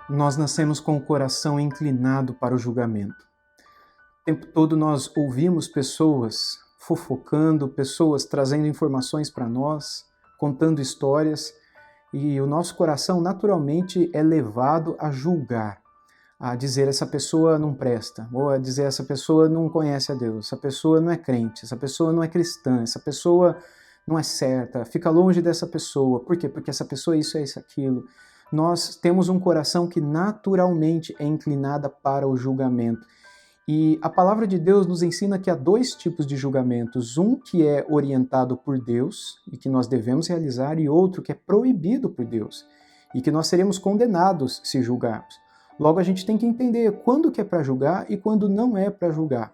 Nós nascemos com o coração inclinado para o julgamento. O tempo todo nós ouvimos pessoas fofocando, pessoas trazendo informações para nós, contando histórias, e o nosso coração naturalmente é levado a julgar, a dizer essa pessoa não presta, ou a dizer essa pessoa não conhece a Deus, essa pessoa não é crente, essa pessoa não é cristã, essa pessoa não é certa, fica longe dessa pessoa. Por quê? Porque essa pessoa é isso, é isso, aquilo. Nós temos um coração que naturalmente é inclinado para o julgamento. E a palavra de Deus nos ensina que há dois tipos de julgamentos. Um que é orientado por Deus e que nós devemos realizar, e outro que é proibido por Deus e que nós seremos condenados se julgarmos. Logo, a gente tem que entender quando que é para julgar e quando não é para julgar.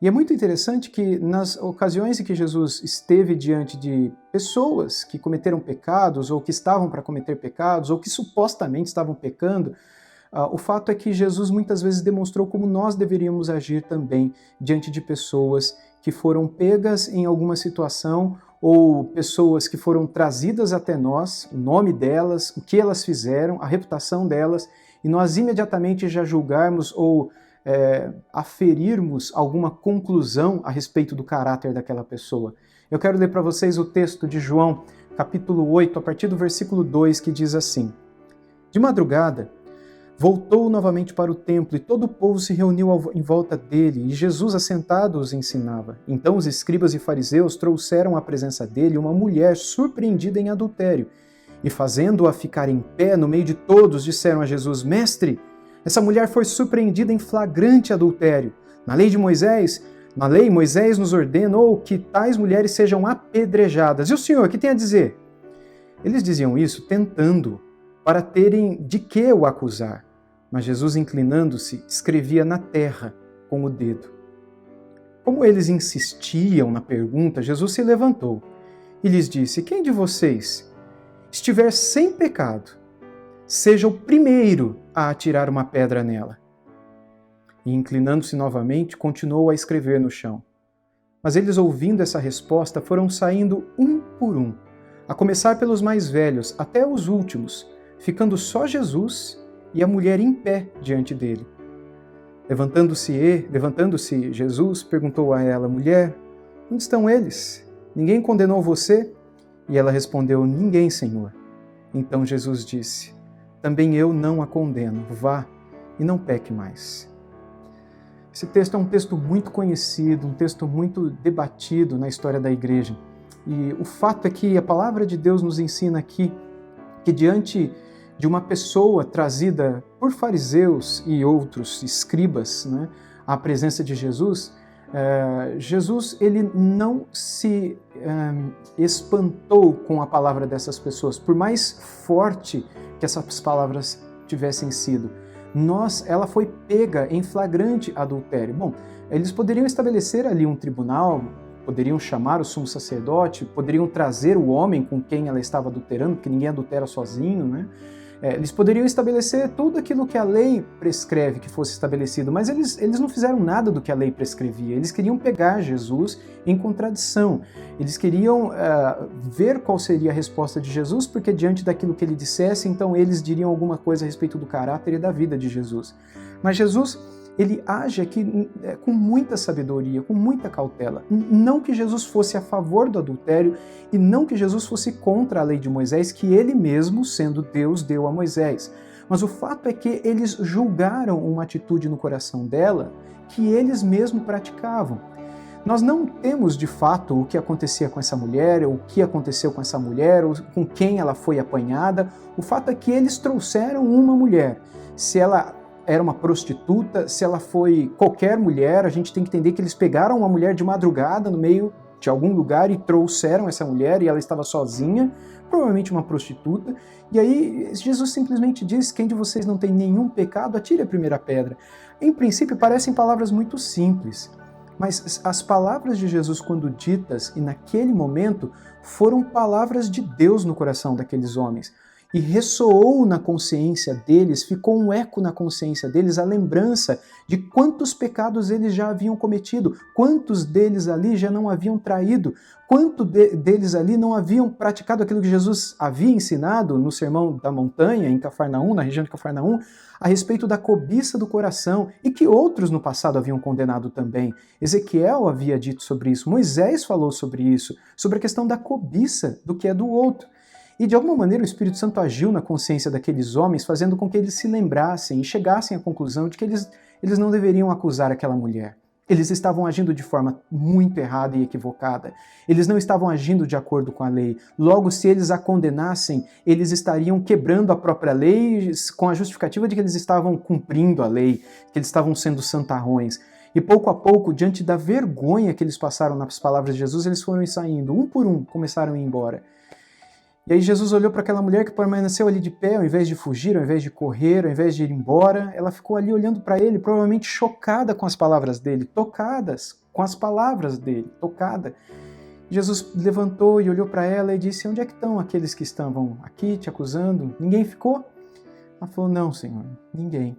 E é muito interessante que nas ocasiões em que Jesus esteve diante de pessoas que cometeram pecados, ou que estavam para cometer pecados, ou que supostamente estavam pecando, o fato é que Jesus muitas vezes demonstrou como nós deveríamos agir também diante de pessoas que foram pegas em alguma situação, ou pessoas que foram trazidas até nós, o nome delas, o que elas fizeram, a reputação delas, e nós imediatamente já julgarmos ou aferirmos alguma conclusão a respeito do caráter daquela pessoa. Eu quero ler para vocês o texto de João, capítulo 8, a partir do versículo 2, que diz assim: De madrugada, voltou novamente para o templo e todo o povo se reuniu em volta dele, e Jesus assentado os ensinava. Então os escribas e fariseus trouxeram à presença dele uma mulher surpreendida em adultério, e fazendo-a ficar em pé no meio de todos, disseram a Jesus: Mestre, essa mulher foi surpreendida em flagrante adultério. Na lei, Moisés nos ordenou que tais mulheres sejam apedrejadas. E o senhor, o que tem a dizer? Eles diziam isso tentando, para terem de que o acusar. Mas Jesus, inclinando-se, escrevia na terra com o dedo. Como eles insistiam na pergunta, Jesus se levantou e lhes disse: Quem de vocês estiver sem pecado, seja o primeiro a atirar uma pedra nela. E inclinando-se novamente, continuou a escrever no chão. Mas eles, ouvindo essa resposta, foram saindo um por um, a começar pelos mais velhos até os últimos, ficando só Jesus e a mulher em pé diante dele. Levantando-se Jesus, perguntou a ela: Mulher, onde estão eles? Ninguém condenou você? E ela respondeu: Ninguém, Senhor. Então Jesus disse: Também eu não a condeno. Vá e não peque mais. Esse texto é um texto muito conhecido, um texto muito debatido na história da igreja. E o fato é que a palavra de Deus nos ensina aqui que diante de uma pessoa trazida por fariseus e outros escribas, né, à presença de Jesus, Jesus ele não se espantou com a palavra dessas pessoas, por mais forte que essas palavras tivessem sido. Ela foi pega em flagrante adultério. Bom, eles poderiam estabelecer ali um tribunal, poderiam chamar o sumo sacerdote, poderiam trazer o homem com quem ela estava adulterando, porque ninguém adultera sozinho, né? Eles poderiam estabelecer tudo aquilo que a lei prescreve que fosse estabelecido, mas eles não fizeram nada do que a lei prescrevia. Eles queriam pegar Jesus em contradição. Eles queriam ver qual seria a resposta de Jesus, porque diante daquilo que ele dissesse, então eles diriam alguma coisa a respeito do caráter e da vida de Jesus. Mas Jesus, ele age aqui com muita sabedoria, com muita cautela. Não que Jesus fosse a favor do adultério e não que Jesus fosse contra a lei de Moisés, que ele mesmo, sendo Deus, deu a Moisés. Mas o fato é que eles julgaram uma atitude no coração dela que eles mesmos praticavam. Nós não temos de fato o que acontecia com essa mulher, ou o que aconteceu com essa mulher, ou com quem ela foi apanhada. O fato é que eles trouxeram uma mulher. Se ela era uma prostituta, se ela foi qualquer mulher, a gente tem que entender que eles pegaram uma mulher de madrugada no meio de algum lugar e trouxeram essa mulher, e ela estava sozinha, provavelmente uma prostituta, e aí Jesus simplesmente diz: quem de vocês não tem nenhum pecado, atire a primeira pedra. Em princípio parecem palavras muito simples, mas as palavras de Jesus, quando ditas e naquele momento, foram palavras de Deus no coração daqueles homens. e ressoou na consciência deles, ficou um eco na consciência deles, a lembrança de quantos pecados eles já haviam cometido, quantos deles ali já não haviam traído, deles ali não haviam praticado aquilo que Jesus havia ensinado no Sermão da Montanha, em Cafarnaum, na região de Cafarnaum, a respeito da cobiça do coração, e que outros no passado haviam condenado também. Ezequiel havia dito sobre isso, Moisés falou sobre isso, sobre a questão da cobiça do que é do outro. E de alguma maneira o Espírito Santo agiu na consciência daqueles homens, fazendo com que eles se lembrassem e chegassem à conclusão de que eles não deveriam acusar aquela mulher. Eles estavam agindo de forma muito errada e equivocada. Eles não estavam agindo de acordo com a lei. Logo, se eles a condenassem, eles estariam quebrando a própria lei com a justificativa de que eles estavam cumprindo a lei, que eles estavam sendo santarrões. E pouco a pouco, diante da vergonha que eles passaram nas palavras de Jesus, eles foram saindo, um por um, começaram a ir embora. E aí Jesus olhou para aquela mulher que permaneceu ali de pé, ao invés de fugir, ao invés de correr, ao invés de ir embora, ela ficou ali olhando para ele, provavelmente chocada com as palavras dele, tocadas com as palavras dele, tocada. Jesus levantou e olhou para ela e disse: onde é que estão aqueles que estavam aqui te acusando? Ninguém ficou? Ela falou: não, Senhor, ninguém.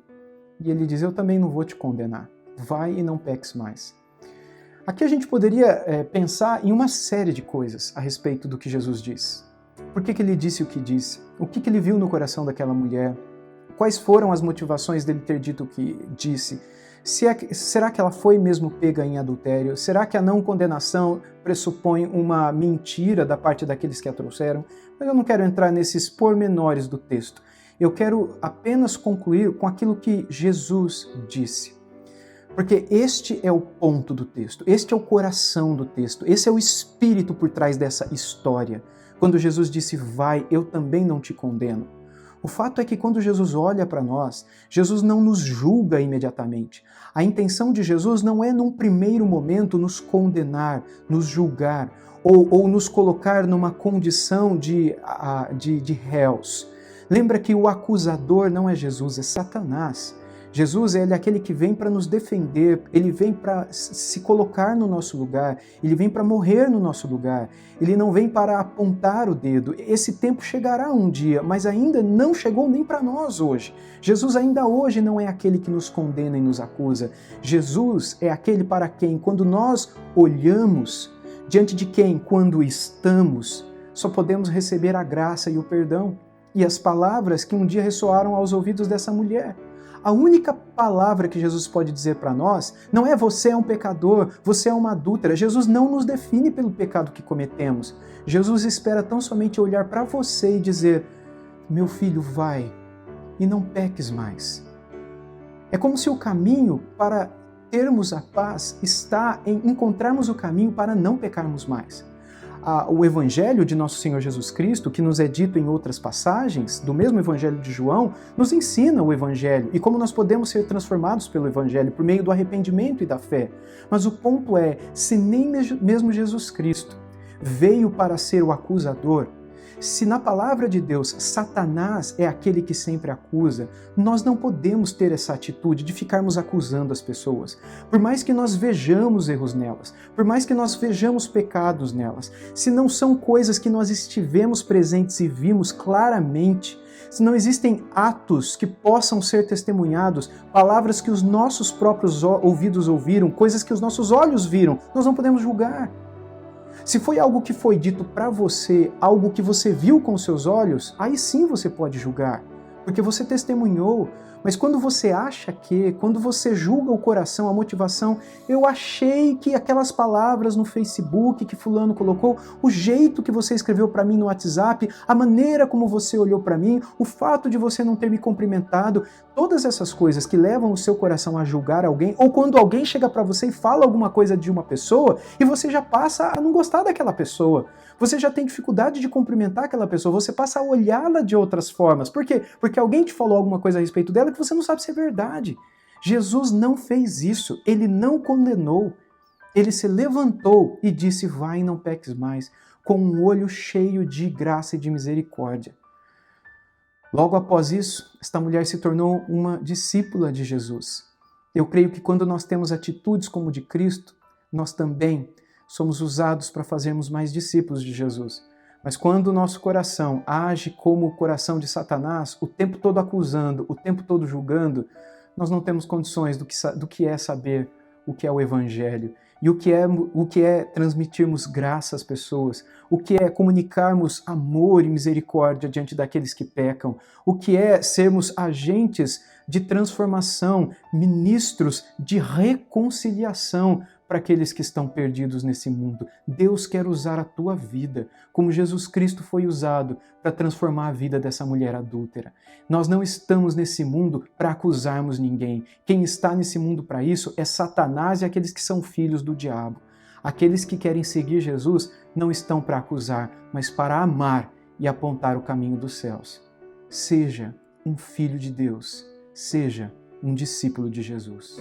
E ele diz: eu também não vou te condenar. Vai e não peques mais. Aqui a gente poderia pensar em uma série de coisas a respeito do que Jesus disse. Por que ele disse o que disse? O que ele viu no coração daquela mulher? Quais foram as motivações dele ter dito o que disse? Será que ela foi mesmo pega em adultério? Será que a não condenação pressupõe uma mentira da parte daqueles que a trouxeram? Mas eu não quero entrar nesses pormenores do texto. Eu quero apenas concluir com aquilo que Jesus disse. Porque este é o ponto do texto, este é o coração do texto, esse é o espírito por trás dessa história. Quando Jesus disse: vai, eu também não te condeno. O fato é que quando Jesus olha para nós, Jesus não nos julga imediatamente. A intenção de Jesus não é, num primeiro momento, nos condenar, nos julgar, ou nos colocar numa condição de réus. Lembra que o acusador não é Jesus, é Satanás. Jesus é aquele que vem para nos defender, ele vem para se colocar no nosso lugar, ele vem para morrer no nosso lugar, ele não vem para apontar o dedo. Esse tempo chegará um dia, mas ainda não chegou nem para nós hoje. Jesus ainda hoje não é aquele que nos condena e nos acusa. Jesus é aquele para quem, quando nós olhamos, diante de quem, quando estamos, só podemos receber a graça e o perdão. E as palavras que um dia ressoaram aos ouvidos dessa mulher. A única palavra que Jesus pode dizer para nós não é: você é um pecador, você é uma adúltera. Jesus não nos define pelo pecado que cometemos. Jesus espera tão somente olhar para você e dizer: meu filho, vai e não peques mais. É como se o caminho para termos a paz está em encontrarmos o caminho para não pecarmos mais. O Evangelho de Nosso Senhor Jesus Cristo, que nos é dito em outras passagens, do mesmo Evangelho de João, nos ensina o Evangelho e como nós podemos ser transformados pelo Evangelho por meio do arrependimento e da fé. Mas o ponto é, se nem mesmo Jesus Cristo veio para ser o acusador, se na palavra de Deus Satanás é aquele que sempre acusa, nós não podemos ter essa atitude de ficarmos acusando as pessoas. Por mais que nós vejamos erros nelas, por mais que nós vejamos pecados nelas, se não são coisas que nós estivemos presentes e vimos claramente, se não existem atos que possam ser testemunhados, palavras que os nossos próprios ouvidos ouviram, coisas que os nossos olhos viram, nós não podemos julgar. Se foi algo que foi dito para você, algo que você viu com seus olhos, aí sim você pode julgar, porque você testemunhou. Mas quando você acha quando você julga o coração, a motivação, eu achei que aquelas palavras no Facebook que fulano colocou, o jeito que você escreveu para mim no WhatsApp, a maneira como você olhou para mim, o fato de você não ter me cumprimentado, todas essas coisas que levam o seu coração a julgar alguém, ou quando alguém chega para você e fala alguma coisa de uma pessoa e você já passa a não gostar daquela pessoa. Você já tem dificuldade de cumprimentar aquela pessoa, você passa a olhá-la de outras formas. Por quê? Porque alguém te falou alguma coisa a respeito dela que você não sabe se é verdade. Jesus não fez isso, ele não condenou. Ele se levantou e disse: vai e não peques mais, com um olho cheio de graça e de misericórdia. Logo após isso, esta mulher se tornou uma discípula de Jesus. Eu creio que quando nós temos atitudes como de Cristo, nós também somos usados para fazermos mais discípulos de Jesus. Mas quando o nosso coração age como o coração de Satanás, o tempo todo acusando, o tempo todo julgando, nós não temos condições do que é saber o que é o Evangelho e o que é transmitirmos graça às pessoas, o que é comunicarmos amor e misericórdia diante daqueles que pecam, o que é sermos agentes de transformação, ministros de reconciliação para aqueles que estão perdidos nesse mundo. Deus quer usar a tua vida, como Jesus Cristo foi usado para transformar a vida dessa mulher adúltera. Nós não estamos nesse mundo para acusarmos ninguém. Quem está nesse mundo para isso é Satanás e aqueles que são filhos do diabo. Aqueles que querem seguir Jesus não estão para acusar, mas para amar e apontar o caminho dos céus. Seja um filho de Deus, seja um discípulo de Jesus.